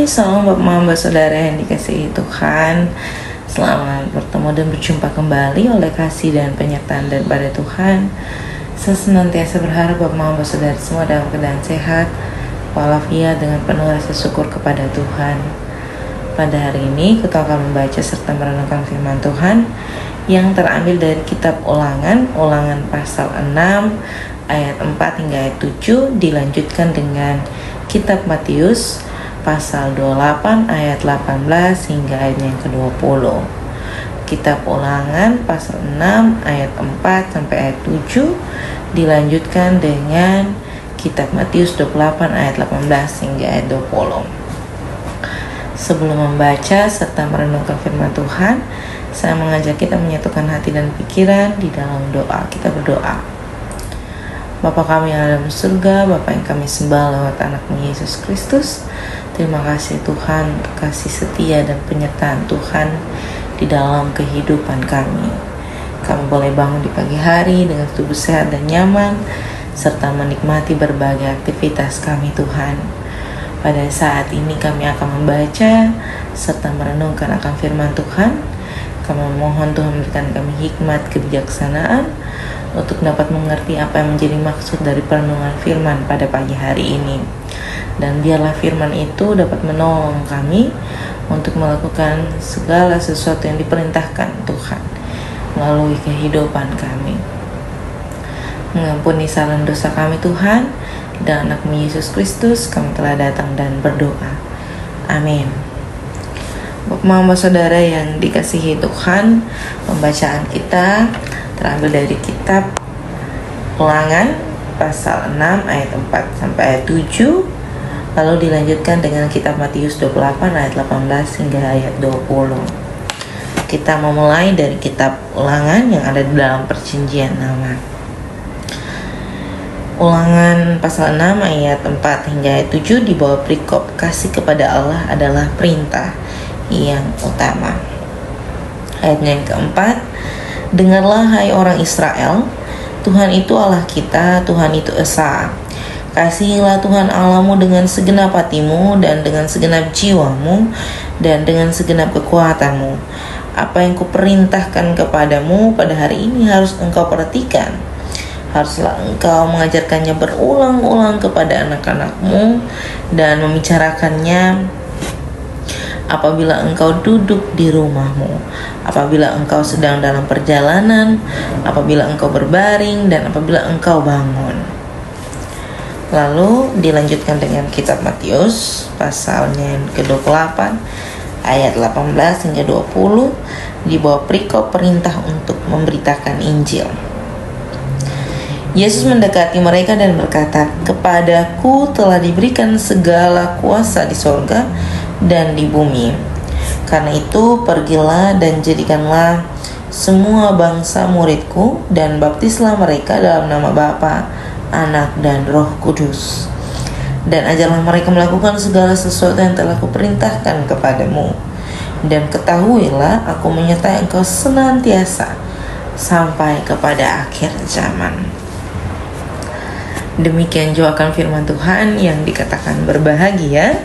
Salam Bapak Mama Saudara yang dikasihi Tuhan. Selamat bertemu dan berjumpa kembali oleh kasih dan penyertaan daripada Tuhan. Saya senantiasa berharap Bapak Mama Saudara semua dalam keadaan sehat walafiat dengan penuh rasa syukur kepada Tuhan. Pada hari ini kita akan membaca serta merenungkan firman Tuhan yang terambil dari kitab Ulangan pasal 6 ayat 4 hingga ayat 7, dilanjutkan dengan kitab Matius pasal 28 ayat 18 hingga ayat yang ke-20. Kitab Ulangan pasal 6 ayat 4 sampai ayat 7 dilanjutkan dengan kitab Matius 28 ayat 18 hingga ayat 20. Sebelum membaca serta merenungkan firman Tuhan, saya mengajak kita menyatukan hati dan pikiran di dalam doa. Kita berdoa. Bapa kami yang ada di surga, Bapa yang kami sembah lewat anak-Mu Yesus Kristus, terima kasih Tuhan untuk kasih setia dan penyertaan Tuhan di dalam kehidupan kami. Kami boleh bangun di pagi hari dengan tubuh sehat dan nyaman, serta menikmati berbagai aktivitas kami Tuhan. Pada saat ini kami akan membaca serta merenungkan akan firman Tuhan. Kami memohon Tuhan memberikan kami hikmat kebijaksanaan untuk dapat mengerti apa yang menjadi maksud dari perenungan firman pada pagi hari ini. Dan biarlah firman itu dapat menolong kami untuk melakukan segala sesuatu yang diperintahkan Tuhan melalui kehidupan kami. Mengampuni salah dosa kami Tuhan, dan anak-Mu Yesus Kristus kami telah datang dan berdoa. Amin. Bapak Mama Saudara yang dikasihi Tuhan, pembacaan kita terambil dari kitab Ulangan pasal 6 ayat 4 sampai ayat 7, lalu dilanjutkan dengan kitab Matius 28 ayat 18 hingga ayat 20. Kita memulai dari kitab Ulangan yang ada di dalam Perjanjian Lama. Ulangan pasal 6 ayat 4 hingga ayat 7 di bawah perikop kasih kepada Allah adalah perintah yang utama. Ayatnya yang keempat, dengarlah hai orang Israel, Tuhan itu Allah kita, Tuhan itu Esa. Kasihilah Tuhan Allahmu dengan segenap hatimu dan dengan segenap jiwamu dan dengan segenap kekuatanmu. Apa yang kuperintahkan kepadamu pada hari ini harus engkau perhatikan. Haruslah engkau mengajarkannya berulang-ulang kepada anak-anakmu dan membicarakannya apabila engkau duduk di rumahmu, apabila engkau sedang dalam perjalanan, apabila engkau berbaring, dan apabila engkau bangun. Lalu dilanjutkan dengan kitab Matius pasalnya yang ke-28 ayat 18 hingga 20 di bawah perikop perintah untuk memberitakan Injil. Yesus mendekati mereka dan berkata, kepadaku telah diberikan segala kuasa di sorga dan di bumi. Karena itu pergilah dan jadikanlah semua bangsa muridku dan baptislah mereka dalam nama Bapa, Anak dan Roh Kudus. Dan ajarlah mereka melakukan segala sesuatu yang telah kuperintahkan kepadamu. Dan ketahuilah aku menyertai engkau senantiasa sampai kepada akhir zaman. Demikian juga firman Tuhan yang dikatakan berbahagia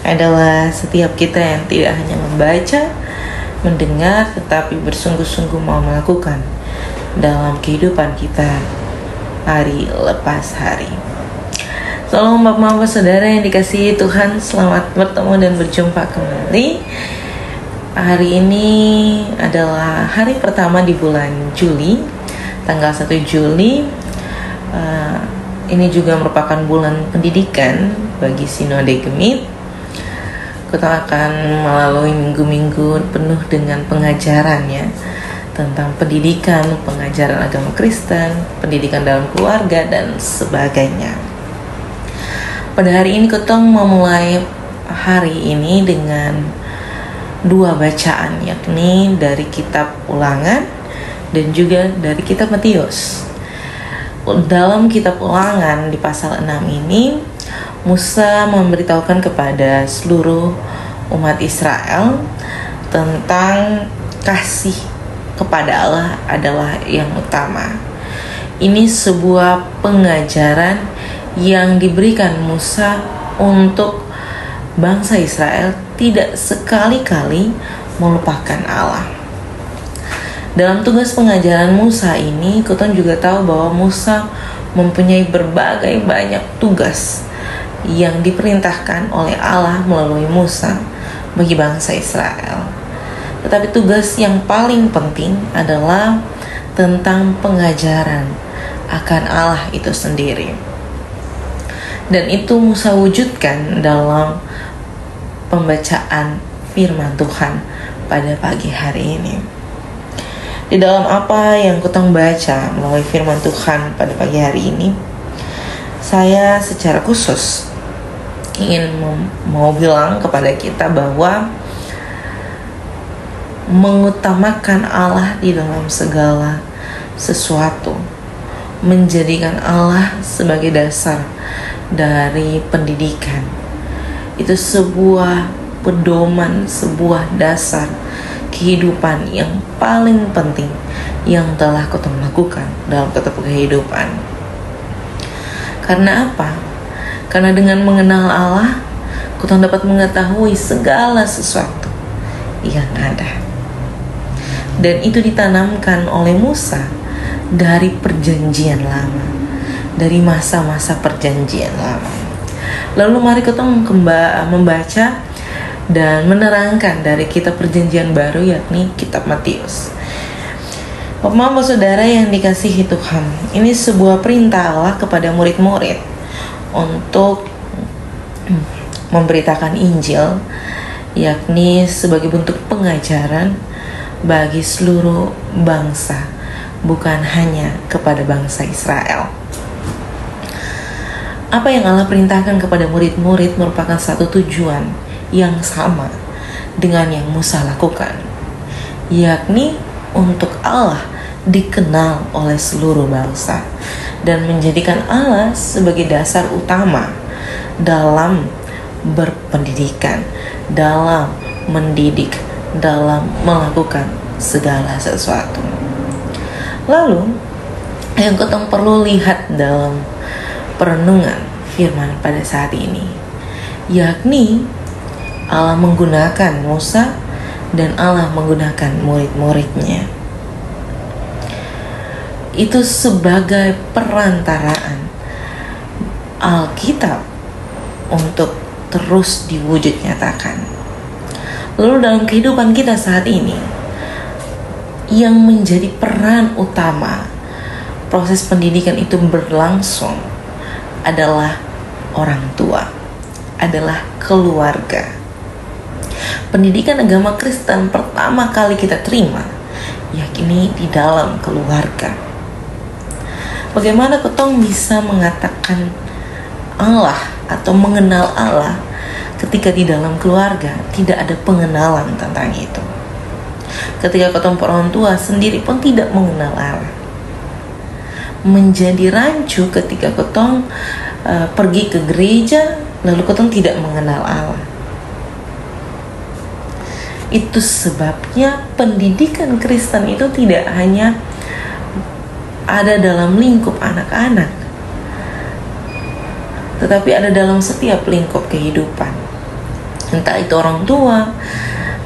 adalah setiap kita yang tidak hanya membaca, mendengar, tetapi bersungguh-sungguh mau melakukan dalam kehidupan kita hari lepas hari. Salam Bapak Saudara yang dikasihi Tuhan, selamat bertemu dan berjumpa kembali. Hari ini adalah hari pertama di bulan Juli, tanggal 1 Juli. Ini juga merupakan bulan pendidikan bagi Sinode Gemit. Kita akan melalui minggu-minggu penuh dengan pengajaran ya, tentang pendidikan, pengajaran agama Kristen, pendidikan dalam keluarga dan sebagainya. Pada hari ini kita memulai hari ini dengan dua bacaan, yakni dari kitab Ulangan dan juga dari kitab Matius. Dalam kitab Ulangan di pasal 6 ini, Musa memberitahukan kepada seluruh umat Israel tentang kasih kepada Allah adalah yang utama. Ini sebuah pengajaran yang diberikan Musa untuk bangsa Israel tidak sekali-kali melupakan Allah. Dalam tugas pengajaran Musa ini, kita juga tahu bahwa Musa mempunyai berbagai banyak tugas yang diperintahkan oleh Allah melalui Musa bagi bangsa Israel. Tetapi tugas yang paling penting adalah tentang pengajaran akan Allah itu sendiri. Dan itu Musa wujudkan dalam pembacaan firman Tuhan pada pagi hari ini. Di dalam apa yang kutong baca melalui firman Tuhan pada pagi hari ini, saya secara khusus ingin mau bilang kepada kita bahwa mengutamakan Allah di dalam segala sesuatu, menjadikan Allah sebagai dasar dari pendidikan, itu sebuah pedoman, sebuah dasar kehidupan yang paling penting yang telah kita lakukan dalam kehidupan. Karena apa? Karena dengan mengenal Allah, kita dapat mengetahui segala sesuatu yang ada. Dan itu ditanamkan oleh Musa dari perjanjian lama, dari masa-masa perjanjian lama. Lalu mari kita membaca dan menerangkan dari kitab perjanjian baru, yakni kitab Matius. Bapak saudara yang dikasihi Tuhan, ini sebuah perintah Allah kepada murid-murid untuk memberitakan Injil, yakni sebagai bentuk pengajaran bagi seluruh bangsa, bukan hanya kepada bangsa Israel. Apa yang Allah perintahkan kepada murid-murid merupakan satu tujuan yang sama dengan yang Musa lakukan, yakni untuk Allah dikenal oleh seluruh bangsa dan menjadikan Allah sebagai dasar utama dalam berpendidikan, dalam mendidik, dalam melakukan segala sesuatu. Lalu yang kita perlu lihat dalam perenungan firman pada saat ini, yakni Allah menggunakan Musa dan Allah menggunakan murid-muridnya. Itu sebagai perantaraan Alkitab untuk terus diwujud nyatakan. Lalu dalam kehidupan kita saat ini, yang menjadi peran utama proses pendidikan itu berlangsung adalah orang tua, adalah keluarga. Pendidikan agama Kristen pertama kali kita terima, yakni di dalam keluarga. Bagaimana ketong bisa mengatakan Allah atau mengenal Allah ketika di dalam keluarga tidak ada pengenalan tentang itu? Ketika ketong orang tua sendiri pun tidak mengenal Allah. Menjadi rancu ketika ketong pergi ke gereja lalu ketong tidak mengenal Allah. Itu sebabnya pendidikan Kristen itu tidak hanya ada dalam lingkup anak-anak, tetapi ada dalam setiap lingkup kehidupan. Entah itu orang tua,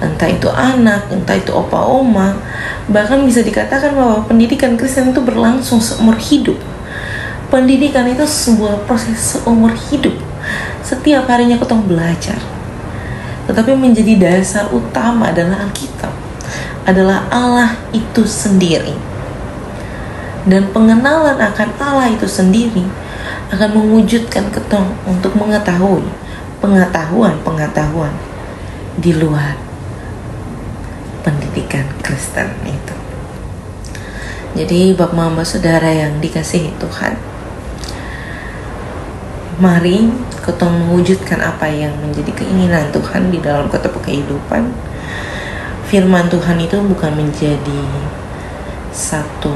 entah itu anak, entah itu opa oma. Bahkan bisa dikatakan bahwa pendidikan Kristen itu berlangsung seumur hidup. Pendidikan itu sebuah proses seumur hidup. Setiap harinya kita belajar. Tetapi menjadi dasar utama adalah Alkitab, adalah Allah itu sendiri. Dan pengenalan akan Allah itu sendiri akan mewujudkan ketong untuk mengetahui pengetahuan di luar pendidikan Kristen itu. Jadi Bapak Mama Saudara yang dikasihi Tuhan, mari kita mewujudkan apa yang menjadi keinginan Tuhan di dalam kehidupan. Firman Tuhan itu bukan menjadi satu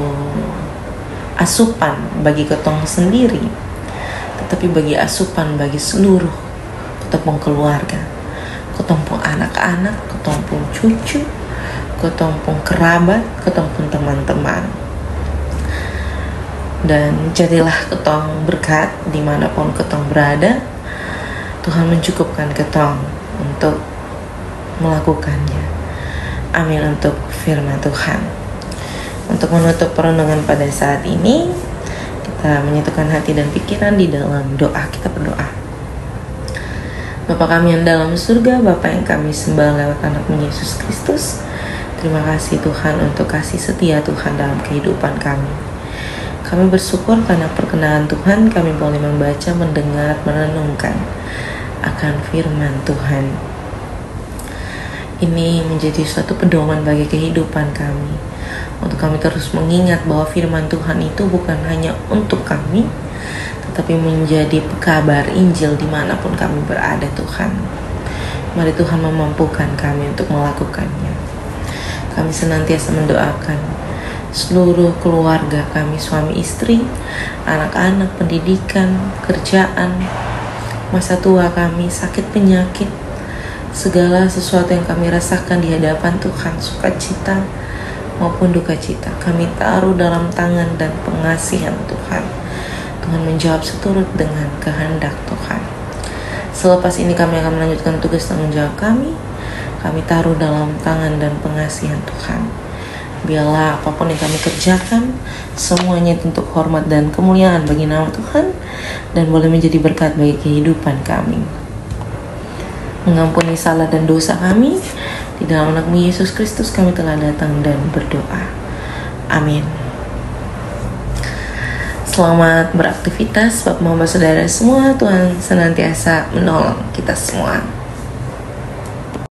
asupan bagi ketong sendiri, tetapi bagi asupan bagi seluruh ketong keluarga, ketong anak-anak, ketong cucu, ketong kerabat, ketong teman-teman. Dan jadilah ketong berkat dimanapun ketong berada, Tuhan mencukupkan ketong untuk melakukannya. Amin untuk firman Tuhan. Untuk menutup perenungan pada saat ini, kita menyatukan hati dan pikiran di dalam doa. Kita berdoa. Bapa kami yang dalam surga, Bapa yang kami sembah lewat anak-Mu Yesus Kristus, terima kasih Tuhan untuk kasih setia Tuhan dalam kehidupan kami. Kami bersyukur karena perkenan Tuhan kami boleh membaca, mendengar, merenungkan akan firman Tuhan. Ini menjadi suatu pedoman bagi kehidupan kami, untuk kami terus mengingat bahwa firman Tuhan itu bukan hanya untuk kami, tetapi menjadi kabar Injil dimanapun kami berada Tuhan. Mari Tuhan memampukan kami untuk melakukannya. Kami senantiasa mendoakan seluruh keluarga kami, suami istri, anak-anak, pendidikan, kerjaan, masa tua kami, sakit penyakit, segala sesuatu yang kami rasakan di hadapan Tuhan, sukacita maupun duka cita, kami taruh dalam tangan dan pengasihan Tuhan. Tuhan menjawab seturut dengan kehendak Tuhan. Selepas ini kami akan melanjutkan tugas tanggung jawab kami taruh dalam tangan dan pengasihan Tuhan. Biarlah apapun yang kami kerjakan, semuanya untuk hormat dan kemuliaan bagi nama Tuhan, dan boleh menjadi berkat bagi kehidupan kami. Mengampuni salah dan dosa kami, di dalam anak-Mu Yesus Kristus kami telah datang dan berdoa. Amin. Selamat beraktivitas Bapak Mama Saudara semua. Tuhan senantiasa menolong kita semua.